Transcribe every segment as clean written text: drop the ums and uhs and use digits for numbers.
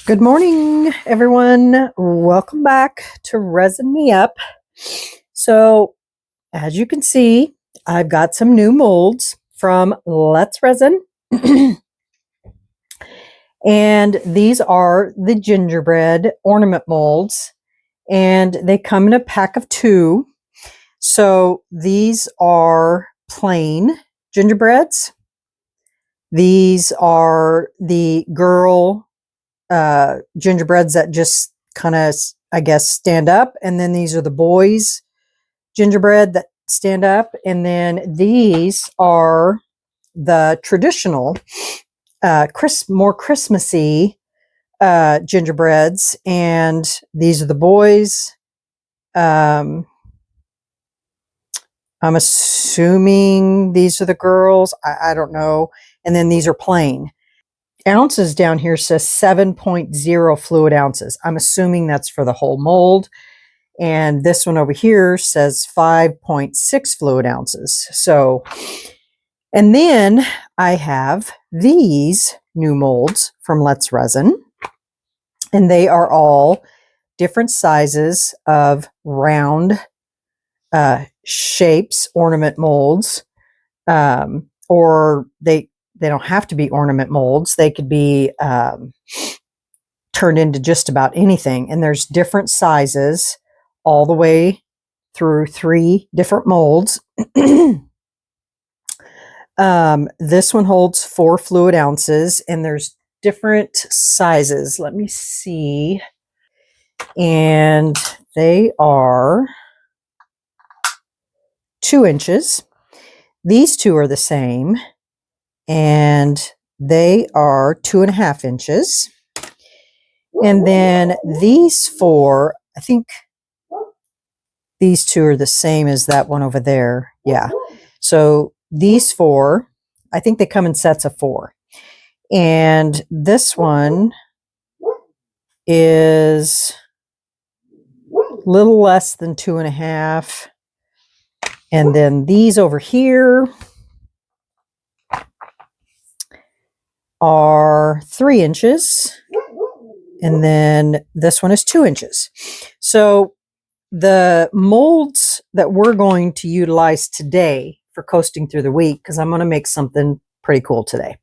Good morning, everyone. Welcome back to Resin Me Up. So, as you can see, I've got some new molds from Let's Resin. And these are the gingerbread ornament molds. And they come in a pack of 2. So, these are plain gingerbreads. These are the girl gingerbreads that just kind of, I guess, stand up. And then these are the boys gingerbread that stand up. And then these are the traditional, more Christmassy gingerbreads. And these are the boys. I'm assuming these are the girls. I don't know. And then these are plain. Ounces down here says 7.0 fluid ounces. I'm assuming that's for the whole mold. And this one over here says 5.6 fluid ounces. So, and then I have these new molds from Let's Resin. And they are all different sizes of round shapes, ornament molds, or they don't have to be ornament molds. They could be turned into just about anything. And there's different sizes all the way through 3 different molds. This one holds 4 fluid ounces, and there's different sizes. Let me see. And they are 2 inches. These 2 are the same. And they are 2.5 inches. And then these 4, I think these 2 are the same as that one over there. Yeah. So these 4, I think they come in sets of 4. And this one is a little less than 2.5. And then these over here are 3 inches. And then this one is 2 inches. So the molds that we're going to utilize today for coasting through the week, because I'm going to make something pretty cool today,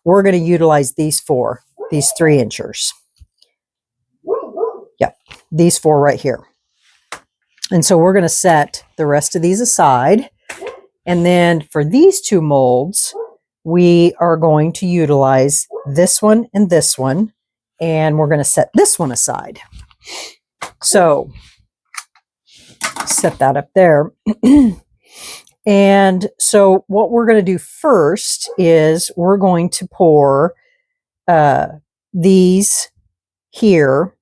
we're going to utilize these 4, these 3 inchers. Yep, these 4 right here. And so we're going to set the rest of these aside. And then for these 2 molds, we are going to utilize this one and this one. And we're going to set this one aside. So set that up there. And so what we're going to do first is we're going to pour these here.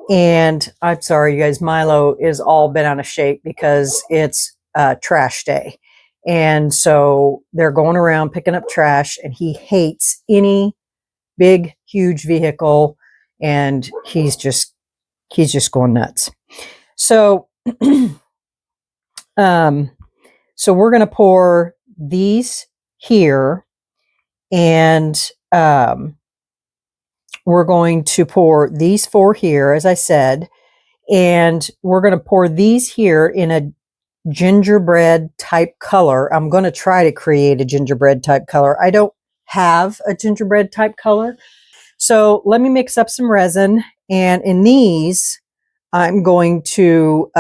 And I'm sorry, you guys, Milo is all bent out of shape because it's trash day. And so they're going around picking up trash, and he hates any big, huge vehicle. And he's just going nuts. So, so we're going to pour these here, and we're going to pour these 4 here, as I said, and we're going to pour these here in a gingerbread type color. I'm going to try to create a gingerbread type color. I don't have a gingerbread type color. So let me mix up some resin, and in these, I'm going to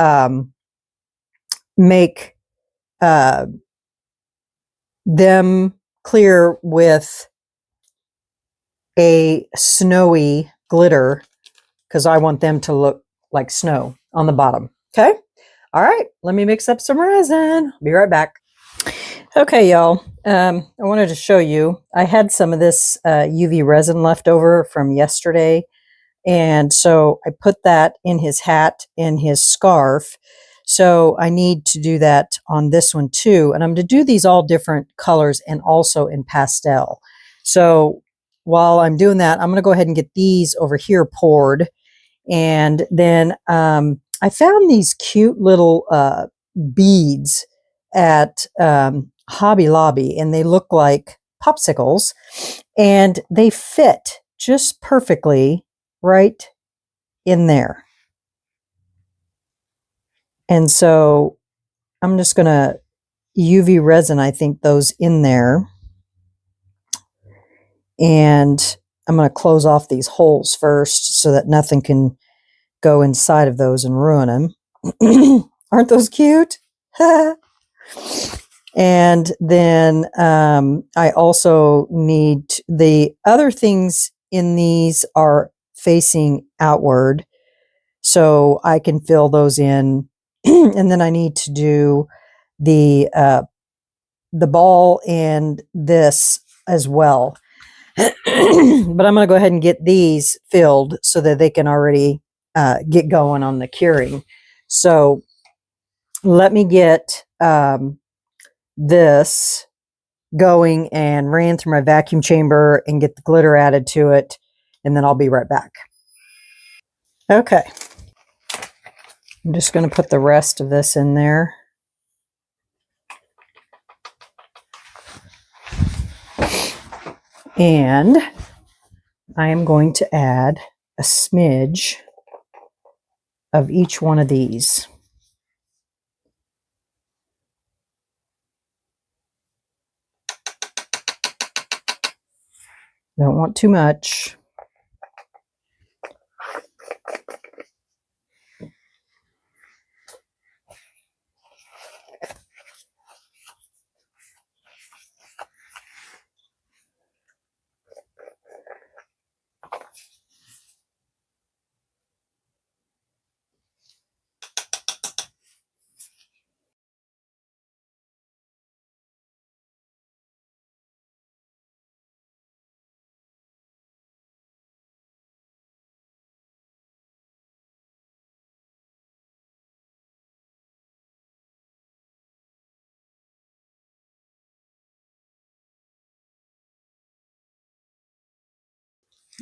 make them clear with a snowy glitter, because I want them to look like snow on the bottom. Okay. All right. Let me mix up some resin. Be right back. Okay, y'all. I wanted to show you. I had some of this UV resin left over from yesterday. And so I put that in his hat and his scarf. So I need to do that on this one too. And I'm going to do these all different colors and also in pastel. So while I'm doing that, I'm going to go ahead and get these over here poured. And then I found these cute little beads at Hobby Lobby, and they look like popsicles, and they fit just perfectly right in there. And so I'm just going to UV resin, I think, those in there. And I'm going to close off these holes first so that nothing can go inside of those and ruin them. Aren't those cute? And then I also need the other things in these are facing outward, so I can fill those in. And then I need to do the ball and this as well. But I'm going to go ahead and get these filled so that they can already get going on the curing. So let me get this going and ran through my vacuum chamber and get the glitter added to it, and then I'll be right back. Okay, I'm just going to put the rest of this in there. And I am going to add a smidge of each one of these. Don't want too much.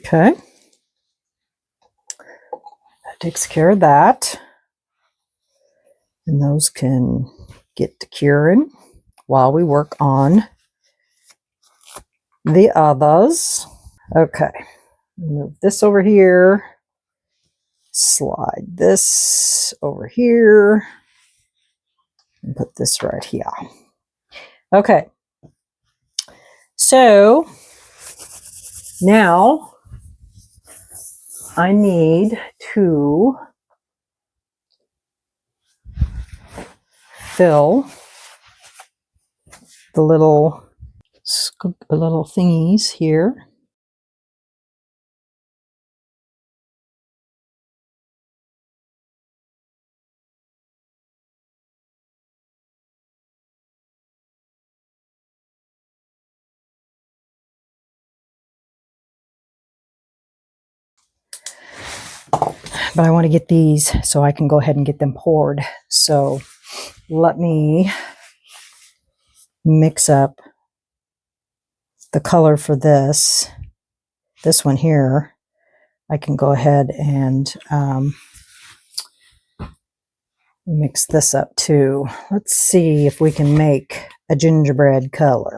Okay, that takes care of that. And those can get to curing while we work on the others. Okay, move this over here. Slide this over here. And put this right here. Okay, so now I need to fill the little thingies here. But I want to get these so I can go ahead and get them poured. So let me mix up the color for this one here. I can go ahead and mix this up too. Let's see if we can make a gingerbread color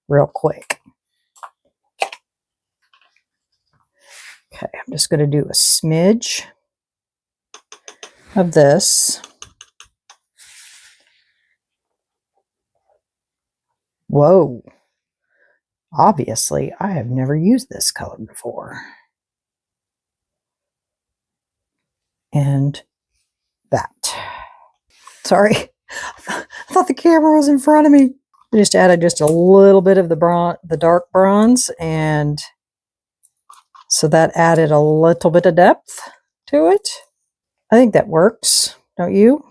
real quick. Okay, I'm just going to do a smidge of this. Whoa. Obviously, I have never used this color before. And that. Sorry, I thought the camera was in front of me. I just added just a little bit of the dark bronze, and so that added a little bit of depth to it. I think that works, don't you?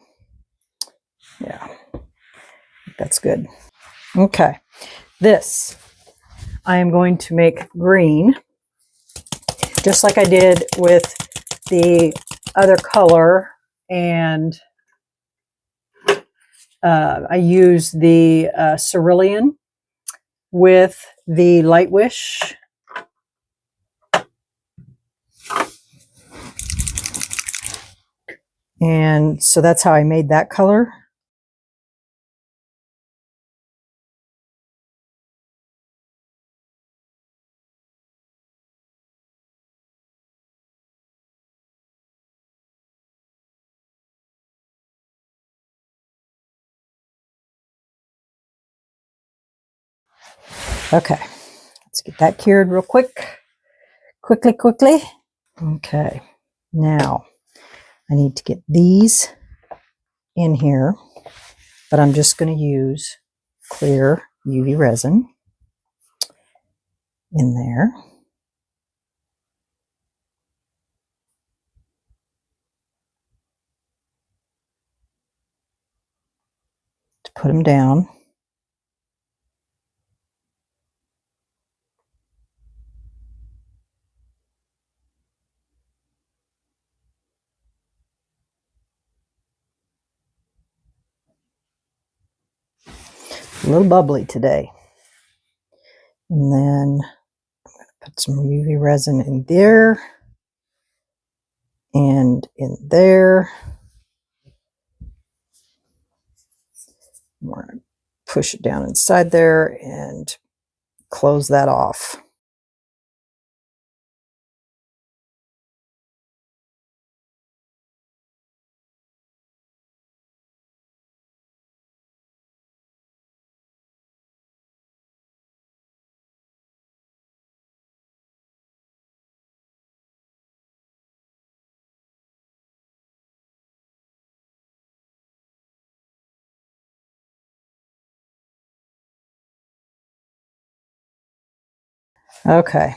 Yeah, that's good. Okay, this I am going to make green, just like I did with the other color, and I used the cerulean with the Light Wish. And so that's how I made that color. Okay, let's get that cured real quick. Quickly. Okay, now I need to get these in here, but I'm just going to use clear UV resin in there. To put them down. A little bubbly today. And then I'm going to put some UV resin in there and in there. We're going to push it down inside there and close that off. Okay.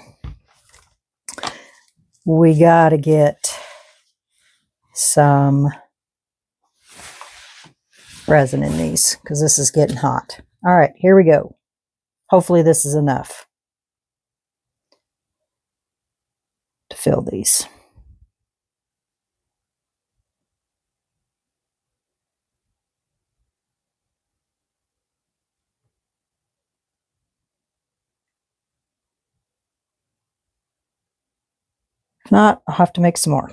We got to get some resin in these because this is getting hot. All right, here we go. Hopefully this is enough to fill these. If not, I'll have to make some more.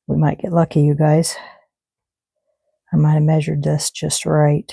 We might get lucky, you guys. I might have measured this just right.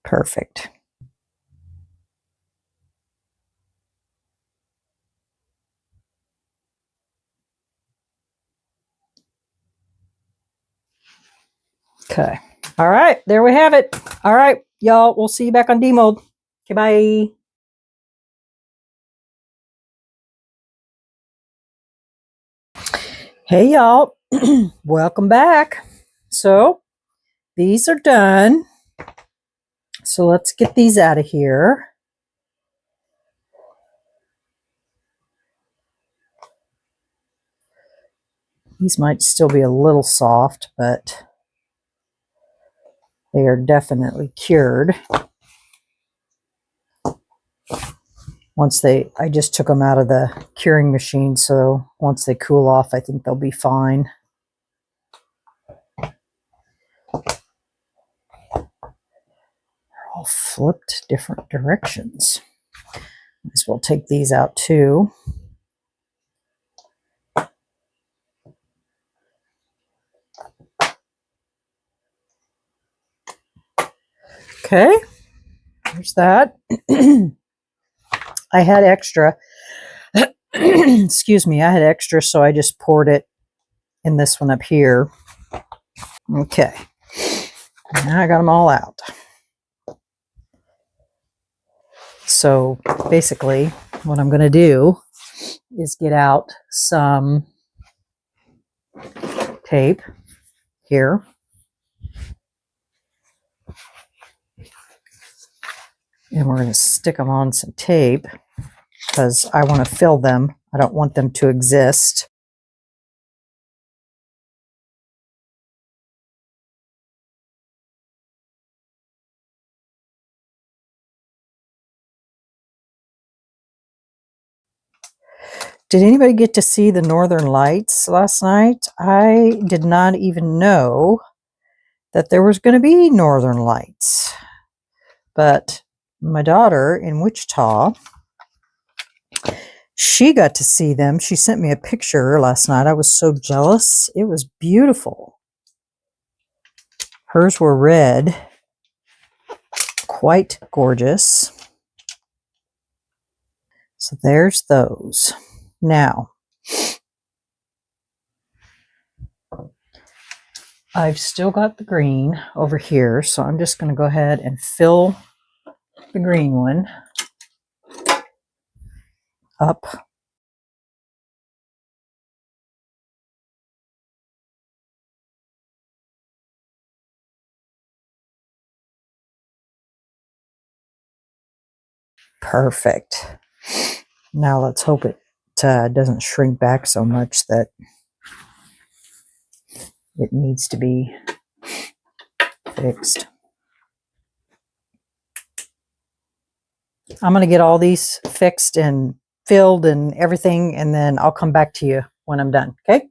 Perfect. Okay. All right, there we have it. All right, y'all, we'll see you back on Demold. Okay, bye. Hey, y'all. Welcome back. So, these are done. So, let's get these out of here. These might still be a little soft, but they are definitely cured. I just took them out of the curing machine, so once they cool off, I think they'll be fine. They're all flipped different directions. Might as well take these out too. Okay, there's that. I had extra. Excuse me, I had extra, so I just poured it in this one up here. Okay, now I got them all out. So basically, what I'm going to do is get out some tape here. And we're going to stick them on some tape because I want to fill them. I don't want them to exist. Did anybody get to see the Northern Lights last night? I did not even know that there was going to be Northern Lights. But my daughter in Wichita, she got to see them. She sent me a picture last night. I was so jealous. It was beautiful. Hers were red. Quite gorgeous. So there's those. Now, I've still got the green over here, so I'm just going to go ahead and fill the green one up. Perfect. Now let's hope it doesn't shrink back so much that it needs to be fixed. I'm going to get all these fixed and filled and everything, and then I'll come back to you when I'm done, okay?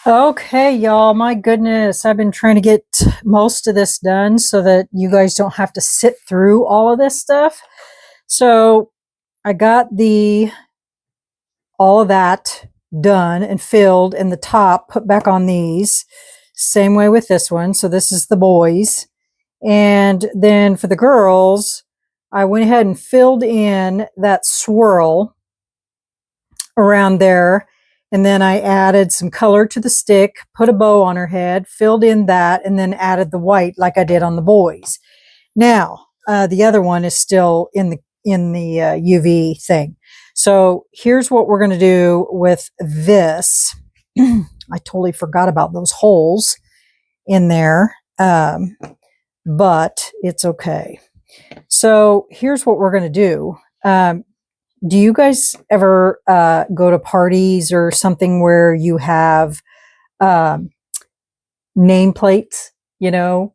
Okay, y'all, my goodness, I've been trying to get most of this done so that you guys don't have to sit through all of this stuff. So I got all of that done and filled, and the top put back on these. Same way with this one. So this is the boys. And then for the girls, I went ahead and filled in that swirl around there. And then I added some color to the stick, put a bow on her head, filled in that, and then added the white like I did on the boys. Now, the other one is still in the UV thing. So here's what we're going to do with this. I totally forgot about those holes in there, but it's okay. So here's what we're going to do. Do you guys ever go to parties or something where you have nameplates,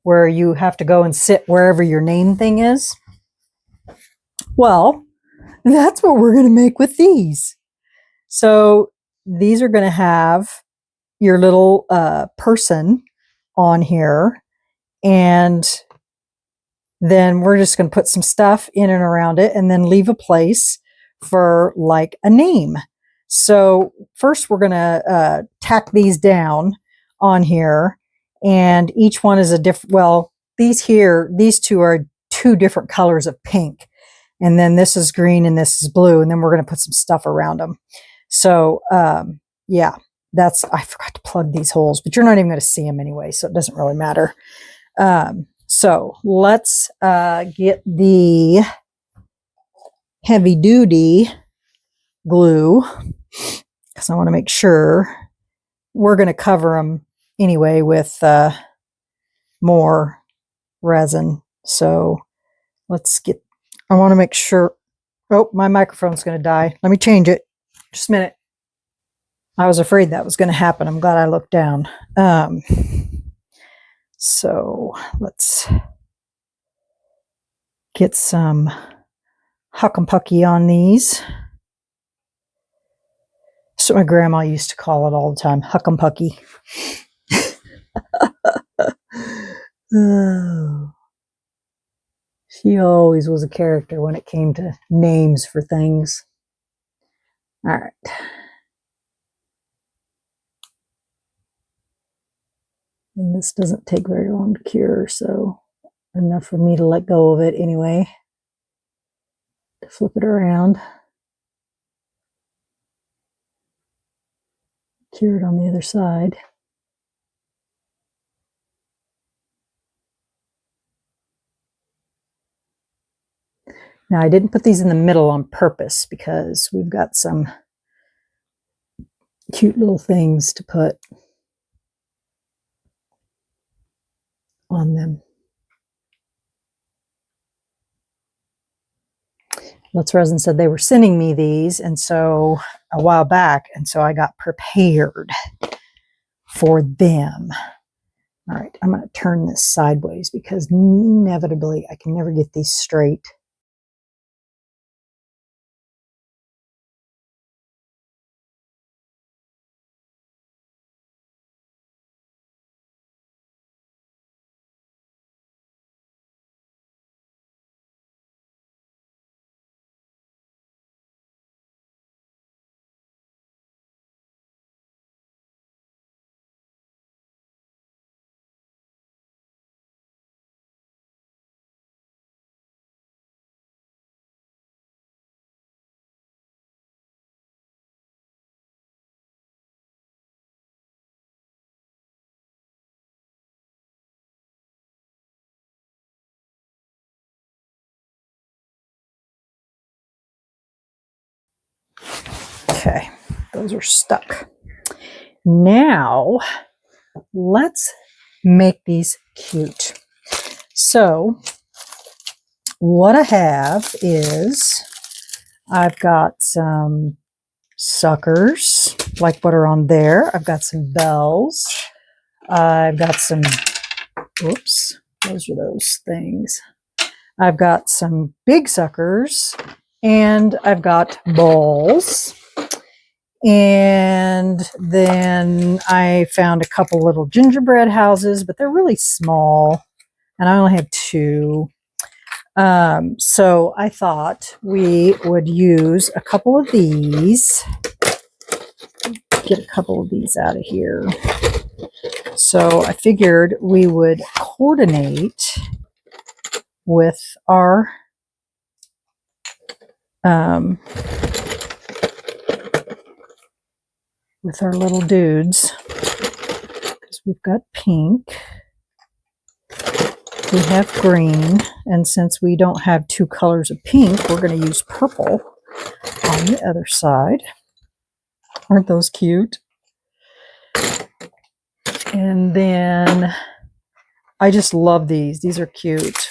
where you have to go and sit wherever your name thing is? Well, that's what we're going to make with these. So these are going to have your little person on here, and then we're just going to put some stuff in and around it and then leave a place for like a name. So first we're going to tack these down on here, and each one is a different, well, these two are two different colors of pink. And then this is green and this is blue. And then we're going to put some stuff around them. So, yeah, I forgot to plug these holes, but you're not even going to see them anyway. So it doesn't really matter. So let's get the heavy duty glue, because I want to make sure we're going to cover them anyway with more resin. So I want to make sure. Oh, my microphone's going to die. Let me change it. Just a minute. I was afraid that was going to happen. I'm glad I looked down. So let's get some huckapucky on these. So my grandma used to call it all the time, huckapucky. Oh. She always was a character when it came to names for things. All right. And this doesn't take very long to cure, so enough for me to let go of it anyway. To flip it around. Cure it on the other side. Now I didn't put these in the middle on purpose because we've got some cute little things to put on them. Let's Resin said they were sending me these, and so a while back, and so I got prepared for them. All right, I'm going to turn this sideways because inevitably I can never get these straight. Okay, those are stuck. Now, let's make these cute. So, what I have is I've got some suckers, like what are on there. I've got some bells. I've got some, whoops, those are those things. I've got some big suckers, and I've got balls. And then I found a couple little gingerbread houses, but they're really small, and I only have two. So I thought we would use a couple of these. Get a couple of these out of here. So I figured we would coordinate with our little dudes, because we've got pink, we have green, and since we don't have two colors of pink, we're going to use purple on the other side. Aren't those cute? And then I just love these. These are cute.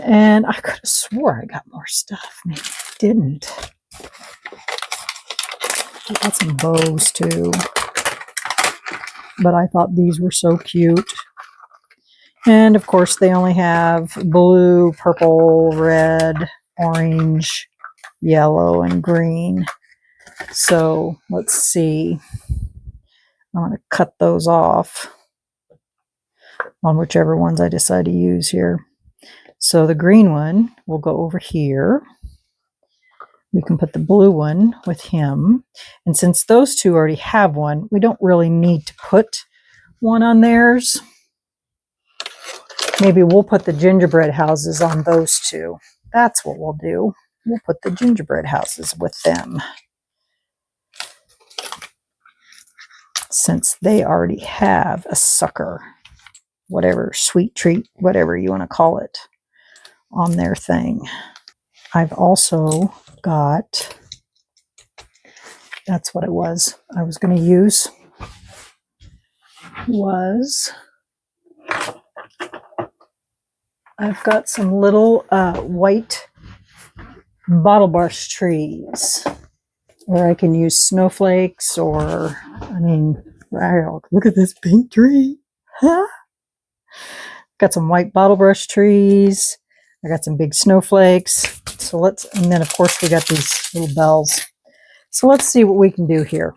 And I could have swore I got more stuff. Maybe I didn't. I got some bows too. But I thought these were so cute. And of course they only have blue, purple, red, orange, yellow, and green. So let's see. I'm going to cut those off on whichever ones I decide to use here. So the green one will go over here. We can put the blue one with him. And since those two already have one, we don't really need to put one on theirs. Maybe we'll put the gingerbread houses on those two. That's what we'll do. We'll put the gingerbread houses with them, since they already have a sucker, whatever, sweet treat, whatever you want to call it, on their thing. I've also got, that's what it was I was going to use, was I've got some little white bottle brush trees where I can use snowflakes, or, I mean, wow, look at this pink tree. Huh? Got some white bottle brush trees. I got some big snowflakes. So let's, and then of course we got these little bells. So let's see what we can do here.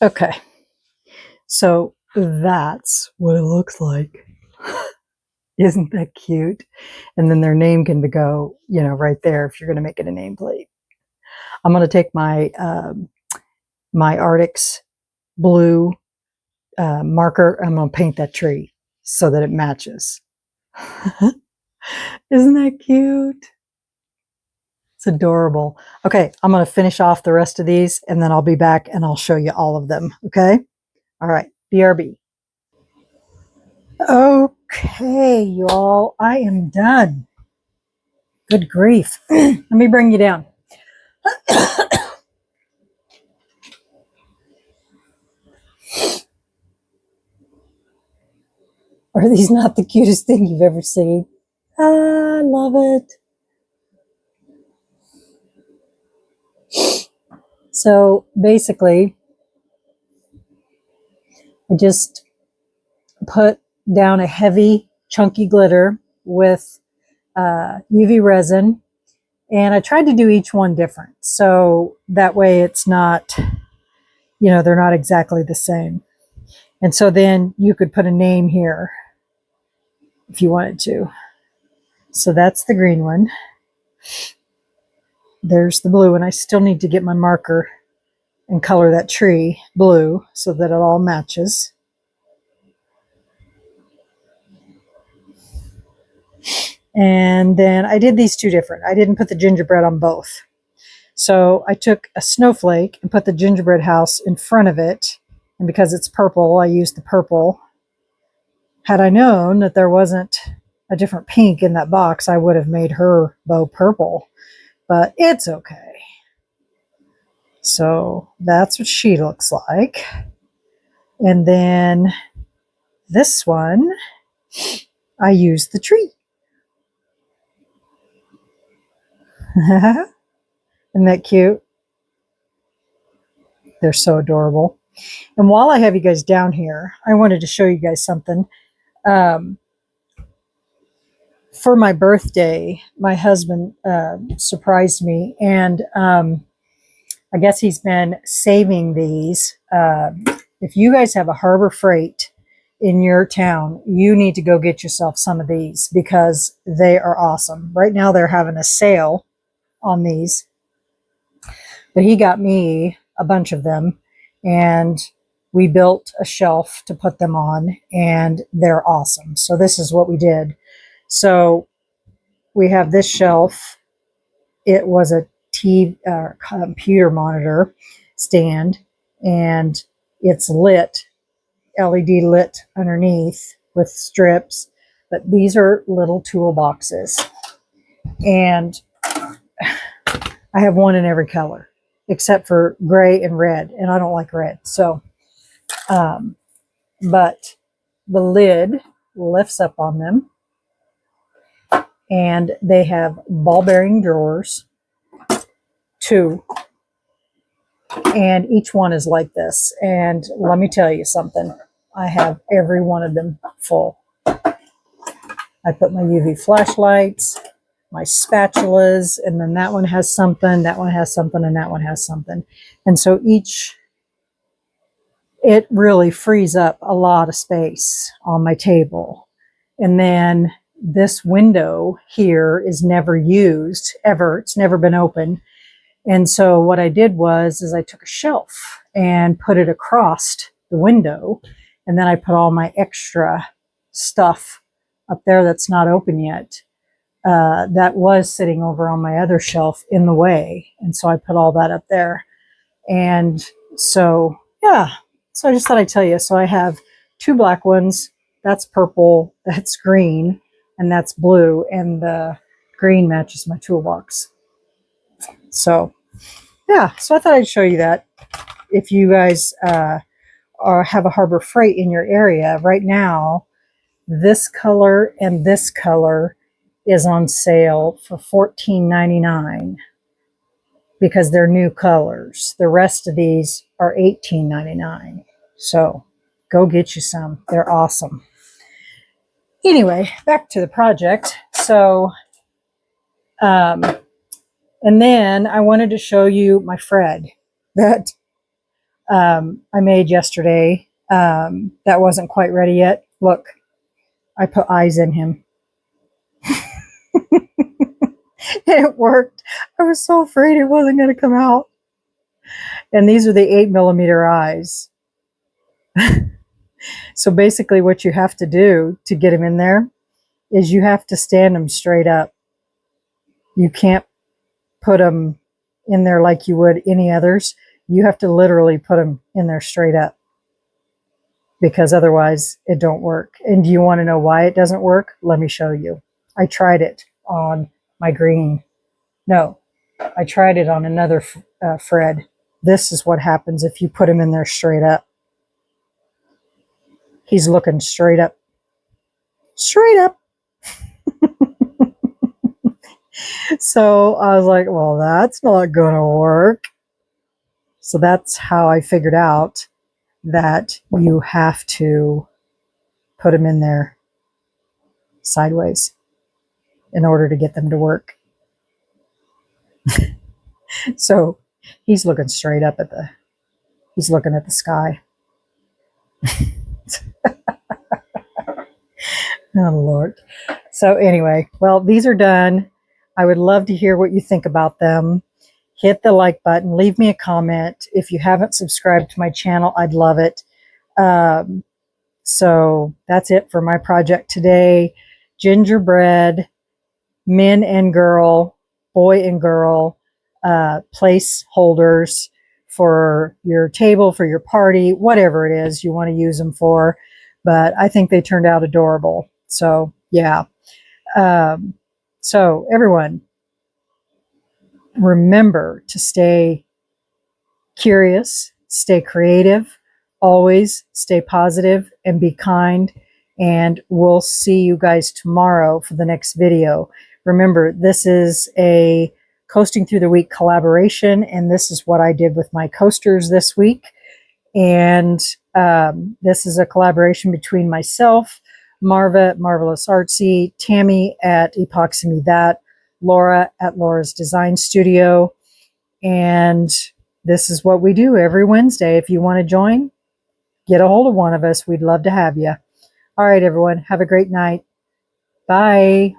Okay, so that's what it looks like. Isn't that cute? And then their name can go, you know, right there if you're going to make it a nameplate. I'm going to take my my Arctic's blue marker. I'm going to paint that tree so that it matches. Isn't that cute? It's adorable. Okay, I'm going to finish off the rest of these and then I'll be back and I'll show you all of them. Okay? All right, BRB. Okay, y'all, I am done. Good grief. Let me bring you down. Are these not the cutest thing you've ever seen? I love it. So basically, I just put down a heavy, chunky glitter with UV resin, and I tried to do each one different. So that way it's not, you know, they're not exactly the same. And so then you could put a name here if you wanted to. So that's the green one. There's the blue, and I still need to get my marker and color that tree blue so that it all matches. And then I did these two different. I didn't put the gingerbread on both. So I took a snowflake and put the gingerbread house in front of it. And because it's purple, I used the purple. Had I known that there wasn't a different pink in that box, I would have made her bow purple. But it's okay. So that's what she looks like. And then this one, I used the tree. Isn't that cute? They're so adorable. And while I have you guys down here, I wanted to show you guys something. For my birthday, my husband surprised me, and I guess he's been saving these. If you guys have a Harbor Freight in your town, you need to go get yourself some of these because they are awesome. Right now they're having a sale on these, but he got me a bunch of them, and we built a shelf to put them on, and they're awesome. So this is what we did. So we have this shelf. It was a TV computer monitor stand, and it's lit, LED lit underneath with strips. But these are little toolboxes, and I have one in every color except for gray and red, and I don't like red. So, but the lid lifts up on them, and they have ball bearing drawers, 2, and each one is like this. And let me tell you something, I have every one of them full. I put my UV flashlights, my spatulas, and then that one has something, that one has something, and that one has something. And so it really frees up a lot of space on my table. And then this window here is never used ever. It's never been open. And so what I did is I took a shelf and put it across the window. And then I put all my extra stuff up there that's not open yet. That was sitting over on my other shelf in the way. And so I put all that up there. And so, yeah. So I just thought I'd tell you. So I have 2 black ones. That's purple, that's green, and that's blue. And the green matches my toolbox. So, yeah. So I thought I'd show you that. If you guys have a Harbor Freight in your area right now, this color and this color is on sale for $14.99 because they're new colors. The rest of these are $18.99. So go get you some. They're awesome. Anyway, back to the project. So, and then I wanted to show you my Fred that I made yesterday. That wasn't quite ready yet. Look, I put eyes in him. It worked. I was so afraid it wasn't going to come out. And these are the 8mm eyes. So basically what you have to do to get him in there is you have to stand him straight up. You can't put them in there like you would any others. You have to literally put them in there straight up, because otherwise it don't work. And do you want to know why it doesn't work? Let me show you. I tried it on my green. No, I tried it on another Fred. This is what happens if you put him in there straight up. He's looking straight up. Straight up. So I was like, well, that's not going to work. So that's how I figured out that you have to put them in there sideways in order to get them to work. So he's looking straight up at he's looking at the sky. Oh, Lord. So anyway, well, these are done. I would love to hear what you think about them. Hit the like button. Leave me a comment. If you haven't subscribed to my channel, I'd love it. So that's it for my project today. Gingerbread, men and girl, boy and girl, placeholders for your table, for your party, whatever it is you want to use them for. But I think they turned out adorable. So yeah. So everyone, remember to stay curious, stay creative, always stay positive and be kind. And we'll see you guys tomorrow for the next video. Remember, this is a Coasting Through the Week collaboration, and this is what I did with my coasters this week. And this is a collaboration between myself, Marva at Marvelous Artsy, Tammy at Epoxy Me That, Laura at Laura's Design Studio. And this is what we do every Wednesday. If you want to join, get a hold of one of us. We'd love to have you. All right, everyone. Have a great night. Bye.